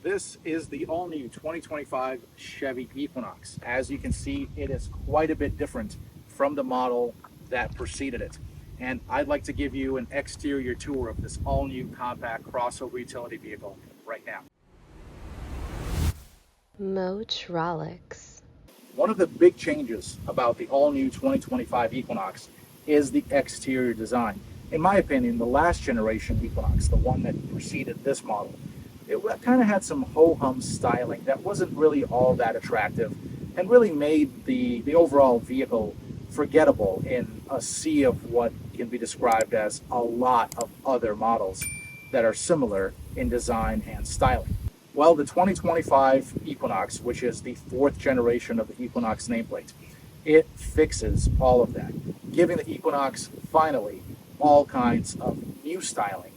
This is the all-new 2025 Chevy Equinox. As you can see, it is quite a bit different from the model that preceded it. And I'd like to give you an exterior tour of this all-new compact crossover utility vehicle right now. Motronics. One of the big changes about the all-new 2025 Equinox is the exterior design. In my opinion, the last generation Equinox, the one that preceded this model, it kind of had some ho-hum styling that wasn't really all that attractive and really made the overall vehicle forgettable in a sea of what can be described as a lot of other models that are similar in design and styling. Well, the 2025 Equinox, which is the fourth generation of the Equinox nameplate, it fixes all of that, giving the Equinox finally all kinds of new styling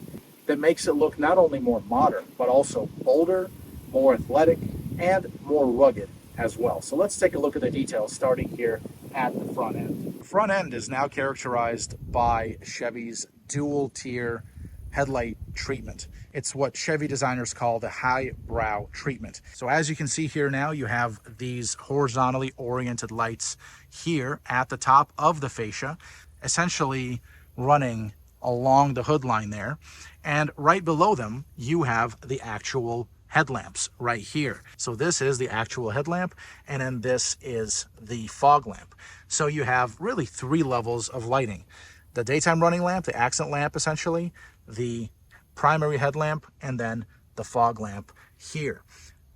that makes it look not only more modern, but also bolder, more athletic, and more rugged as well. So let's take a look at the details starting here at the front end. The front end is now characterized by Chevy's dual tier headlight treatment. It's what Chevy designers call the highbrow treatment. So as you can see here now, you have these horizontally oriented lights here at the top of the fascia, essentially running along the hood line there. And right below them, you have the actual headlamps right here. So this is the actual headlamp, and then this is the fog lamp. So you have really three levels of lighting: the daytime running lamp, the accent lamp essentially, the primary headlamp, and then the fog lamp here.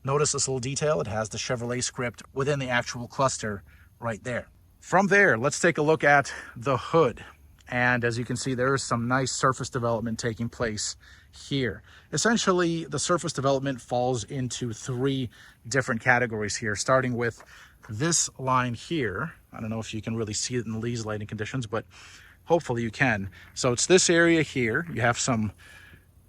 Notice this little detail. It has the Chevrolet script within the actual cluster right there. From there, let's take a look at the hood. And as you can see, there is some nice surface development taking place here. Essentially, the surface development falls into three different categories here, starting with this line here. I don't know if you can really see it in these lighting conditions, but hopefully you can. So it's this area here. You have some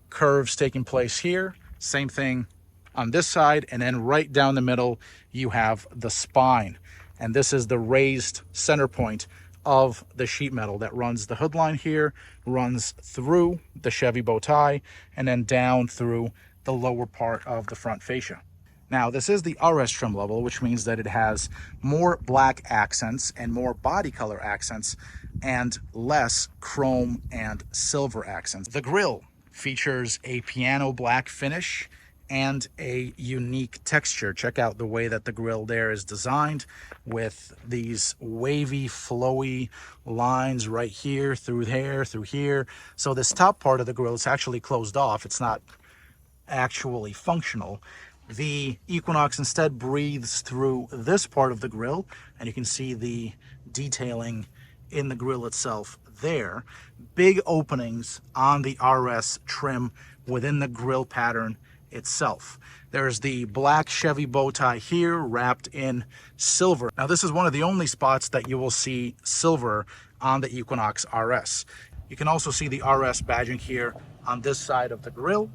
curves taking place here. Same thing on this side. And then right down the middle, you have the spine. And this is the raised center point of the sheet metal that runs the hood line here, runs through the Chevy bow tie, and then down through the lower part of the front fascia. Now, this is the RS trim level, which means that it has more black accents and more body color accents and less chrome and silver accents. The grille features a piano black finish and a unique texture. Check out the way that the grille there is designed with these wavy, flowy lines right here, through there, through here. So this top part of the grille is actually closed off. It's not actually functional. The Equinox instead breathes through this part of the grille, and you can see the detailing in the grille itself there. Big openings on the RS trim within the grille pattern itself. There's the black Chevy bow tie here wrapped in silver. Now this is one of the only spots that you will see silver on the Equinox RS. You can also see the RS badging here on this side of the grille.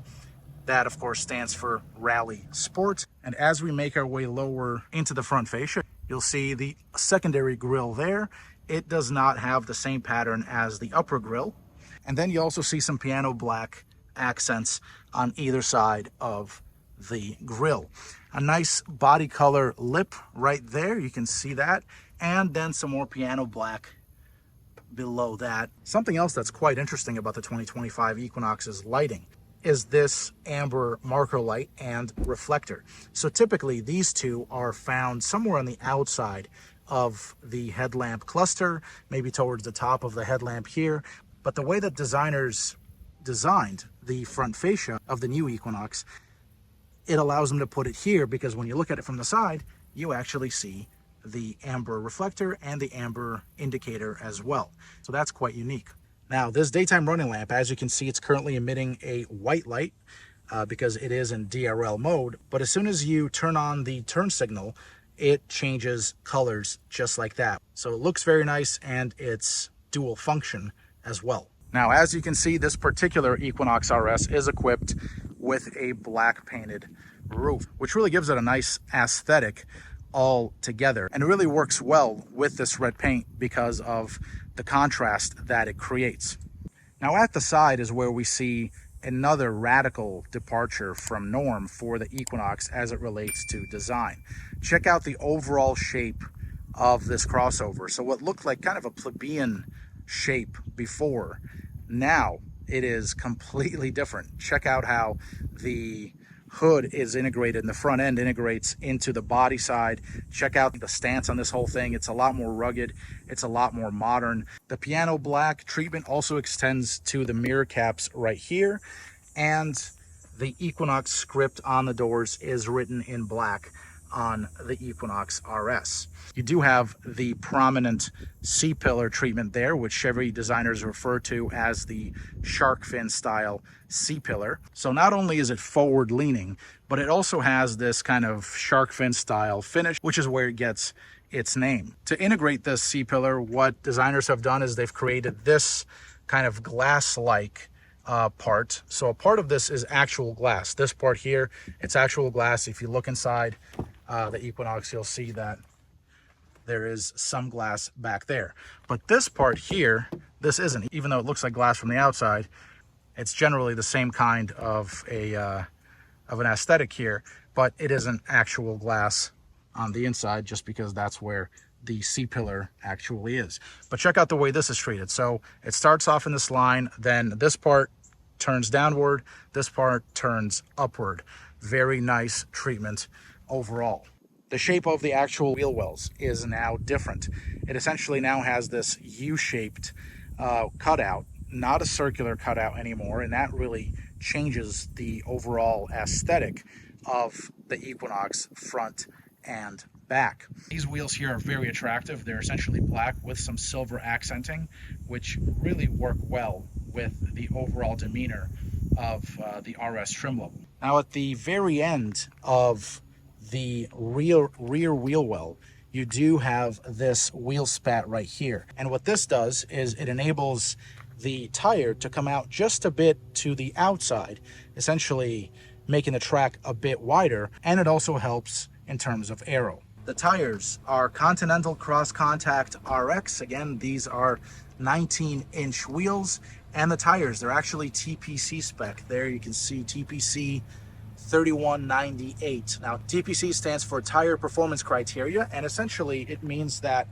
That of course stands for Rally Sport. And as we make our way lower into the front fascia, you'll see the secondary grille there. It does not have the same pattern as the upper grille. And then you also see some piano black accents on either side of the grille. A nice body color lip right there, you can see that, and then some more piano black below that. Something else that's quite interesting about the 2025 Equinox's lighting is this amber marker light and reflector. So typically these two are found somewhere on the outside of the headlamp cluster, maybe towards the top of the headlamp here. But the way that designers designed the front fascia of the new Equinox, it allows them to put it here because when you look at it from the side, you actually see the amber reflector and the amber indicator as well. So that's quite unique. Now, this daytime running lamp, as you can see, it's currently emitting a white light because it is in DRL mode. But as soon as you turn on the turn signal, it changes colors just like that. So it looks very nice, and it's dual function as well. Now, as you can see, this particular Equinox RS is equipped with a black painted roof, which really gives it a nice aesthetic all together. And it really works well with this red paint because of the contrast that it creates. Now, at the side is where we see another radical departure from norm for the Equinox as it relates to design. Check out the overall shape of this crossover. So what looked like kind of a plebeian shape before, now it is completely different. Check out how the hood is integrated and the front end integrates into the body side. Check out the stance on this whole thing. It's a lot more rugged. It's a lot more modern. The piano black treatment also extends to the mirror caps right here, and the Equinox script on the doors is written in black on the Equinox RS. You do have the prominent C-pillar treatment there, which Chevy designers refer to as the shark fin style C-pillar. So not only is it forward leaning, but it also has this kind of shark fin style finish, which is where it gets its name. To integrate this C-pillar, what designers have done is they've created this kind of glass-like part. So a part of this is actual glass. This part here, it's actual glass. If you look inside the Equinox, you'll see that there is some glass back there. But this part here, this isn't. Even though it looks like glass from the outside, it's generally the same kind of an aesthetic here, but it isn't actual glass on the inside, just because that's where the C-pillar actually is. But check out the way this is treated. So it starts off in this line, then this part turns downward, this part turns upward. Very nice treatment overall. The shape of the actual wheel wells is now different. It essentially now has this U-shaped cutout, not a circular cutout anymore, and that really changes the overall aesthetic of the Equinox front and back. These wheels here are very attractive. They're essentially black with some silver accenting, which really work well with the overall demeanor of the RS trim level. Now at the very end of the rear wheel well, you do have this wheel spat right here. And what this does is it enables the tire to come out just a bit to the outside, essentially making the track a bit wider, and it also helps in terms of aero. The tires are Continental Cross Contact RX. Again, these are 19-inch wheels, and the tires, they're actually TPC spec. There you can see TPC 3198. Now, TPC stands for Tire Performance Criteria, and essentially it means that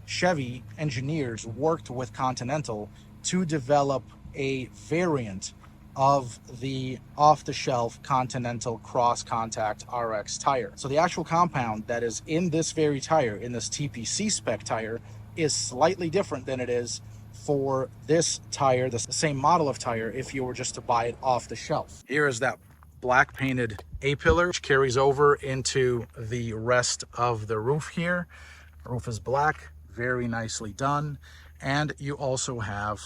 Chevy engineers worked with Continental to develop a variant of the off-the-shelf Continental Cross Contact RX tire. So the actual compound that is in this very tire, in this TPC spec tire, is slightly different than it is for this tire, the same model of tire, if you were just to buy it off the shelf. Here is that black painted A-pillar, which carries over into the rest of the roof here. The roof is black, very nicely done. And you also have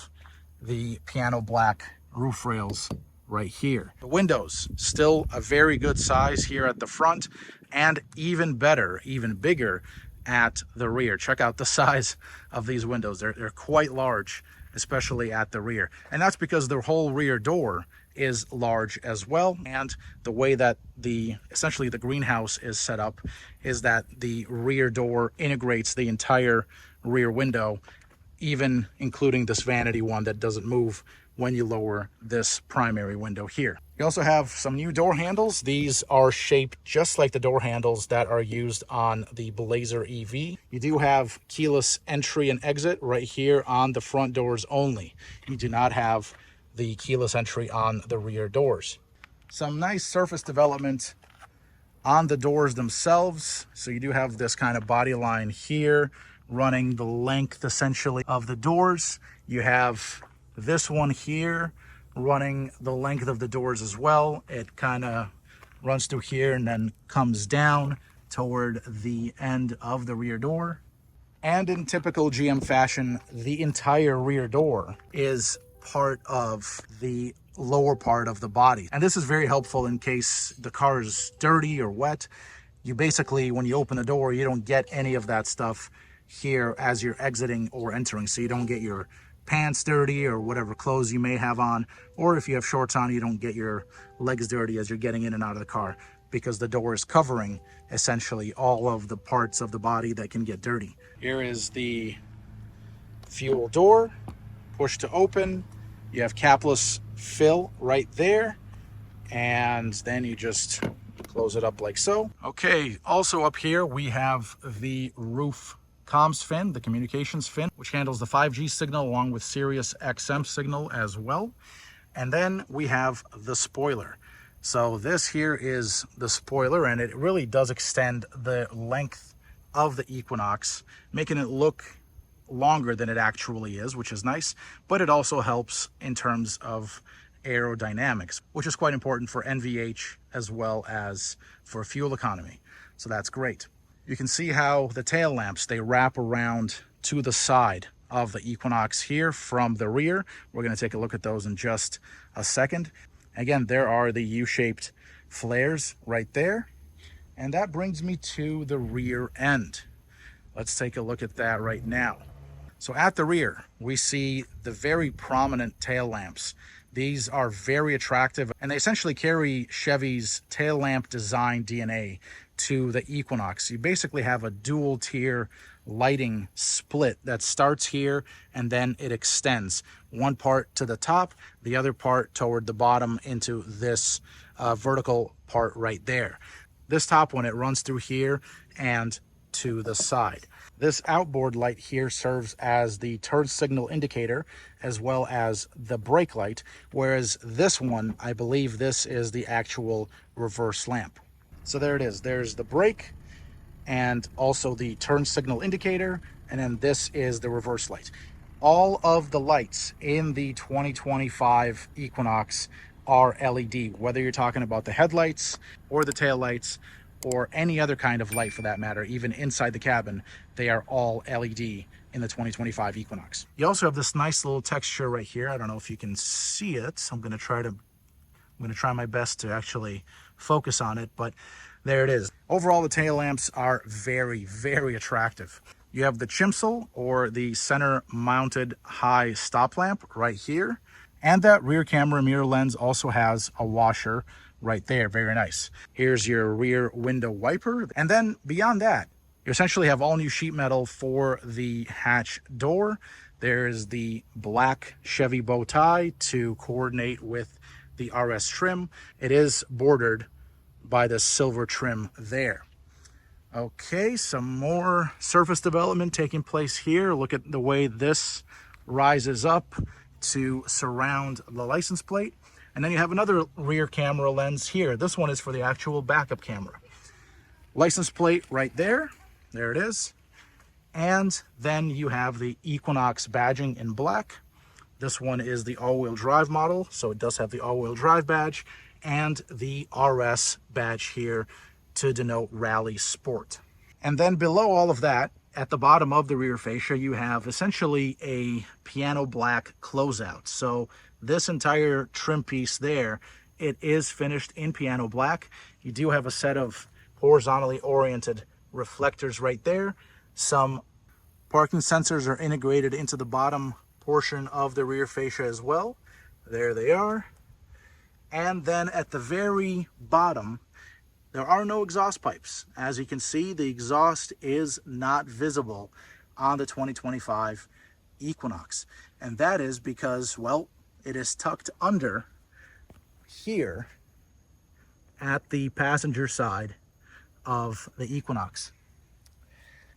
the piano black roof rails right here. The windows, still a very good size here at the front, and even better, even bigger at the rear. Check out the size of these windows. They're quite large, especially at the rear. And that's because the whole rear door is large as well. And the way that essentially the greenhouse is set up is that the rear door integrates the entire rear window, even including this vanity one that doesn't move when you lower this primary window here. You also have some new door handles. These are shaped just like the door handles that are used on the Blazer EV. You do have keyless entry and exit right here on the front doors only. You do not have the keyless entry on the rear doors. Some nice surface development on the doors themselves. So you do have this kind of body line here running the length essentially of the doors. You have this one here running the length of the doors as well. It kind of runs through here and then comes down toward the end of the rear door. And in typical GM fashion, the entire rear door is part of the lower part of the body. And this is very helpful in case the car is dirty or wet. You basically, when you open the door, you don't get any of that stuff here as you're exiting or entering. So you don't get your pants dirty or whatever clothes you may have on, or if you have shorts on, you don't get your legs dirty as you're getting in and out of the car, because the door is covering essentially all of the parts of the body that can get dirty. Here is the fuel door, push to open. You have capless fill right there, and then you just close it up like so. Okay, also up here we have the roof comms fin, the communications fin, which handles the 5G signal along with Sirius XM signal as well. And then we have the spoiler. So this here is the spoiler, and it really does extend the length of the Equinox, making it look longer than it actually is, which is nice. But it also helps in terms of aerodynamics, which is quite important for NVH as well as for fuel economy. So that's great. You can see how the tail lamps, they wrap around to the side of the Equinox here from the rear. We're going to take a look at those in just a second. Again, there are the U-shaped flares right there. And that brings me to the rear end. Let's take a look at that right now. So at the rear, we see the very prominent tail lamps. These are very attractive, and they essentially carry Chevy's tail lamp design DNA to the Equinox. You basically have a dual tier lighting split that starts here and then it extends. One part to the top, the other part toward the bottom into this vertical part right there. This top one, it runs through here and to the side. This outboard light here serves as the turn signal indicator as well as the brake light, whereas this one, I believe this is the actual reverse lamp. So there it is. There's the brake and also the turn signal indicator, and then this is the reverse light. All of the lights in the 2025 Equinox are LED, whether you're talking about the headlights or the tail lights or any other kind of light for that matter, even inside the cabin, they are all LED in the 2025 Equinox. You also have this nice little texture right here. I don't know if you can see it. I'm going to try my best to actually focus on it, but there it is. Overall, the tail lamps are very, very attractive. You have the chimsel, or the center mounted high stop lamp right here. And that rear camera mirror lens also has a washer right there. Very nice. Here's your rear window wiper. And then beyond that, you essentially have all new sheet metal for the hatch door. There's the black Chevy bow tie to coordinate with the RS trim. It is bordered by the silver trim there. Okay, some more surface development taking place here. Look at the way this rises up to surround the license plate. And then you have another rear camera lens here. This one is for the actual backup camera. License plate right there. There it is. And then you have the Equinox badging in black. This one is the all-wheel drive model, so it does have the all-wheel drive badge and the RS badge here to denote Rally Sport. And then below all of that, at the bottom of the rear fascia, you have essentially a piano black closeout. So this entire trim piece there, it is finished in piano black. You do have a set of horizontally oriented reflectors right there. Some parking sensors are integrated into the bottom portion of the rear fascia as well. There they are. And then at the very bottom, there are no exhaust pipes. As you can see, the exhaust is not visible on the 2025 Equinox. And that is because, well, it is tucked under here at the passenger side of the Equinox.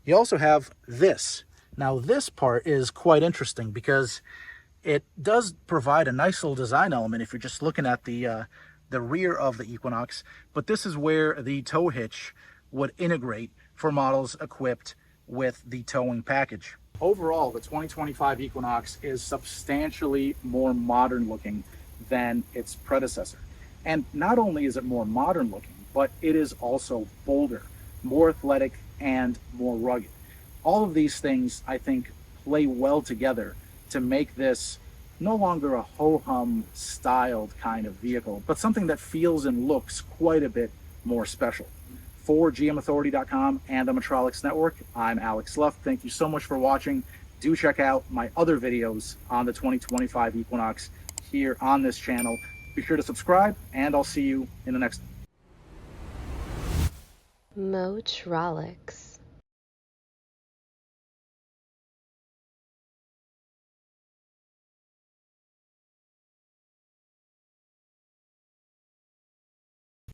You also have this. Now this part is quite interesting because it does provide a nice little design element if you're just looking at the rear of the Equinox, but this is where the tow hitch would integrate for models equipped with the towing package. Overall, the 2025 Equinox is substantially more modern looking than its predecessor. And not only is it more modern looking, but it is also bolder, more athletic, and more rugged. All of these things, I think, play well together to make this no longer a ho-hum styled kind of vehicle, but something that feels and looks quite a bit more special. For GMAuthority.com and the Metrolix Network, I'm Alex Luff. Thank you so much for watching. Do check out my other videos on the 2025 Equinox here on this channel. Be sure to subscribe, and I'll see you in the next one. Motrolix.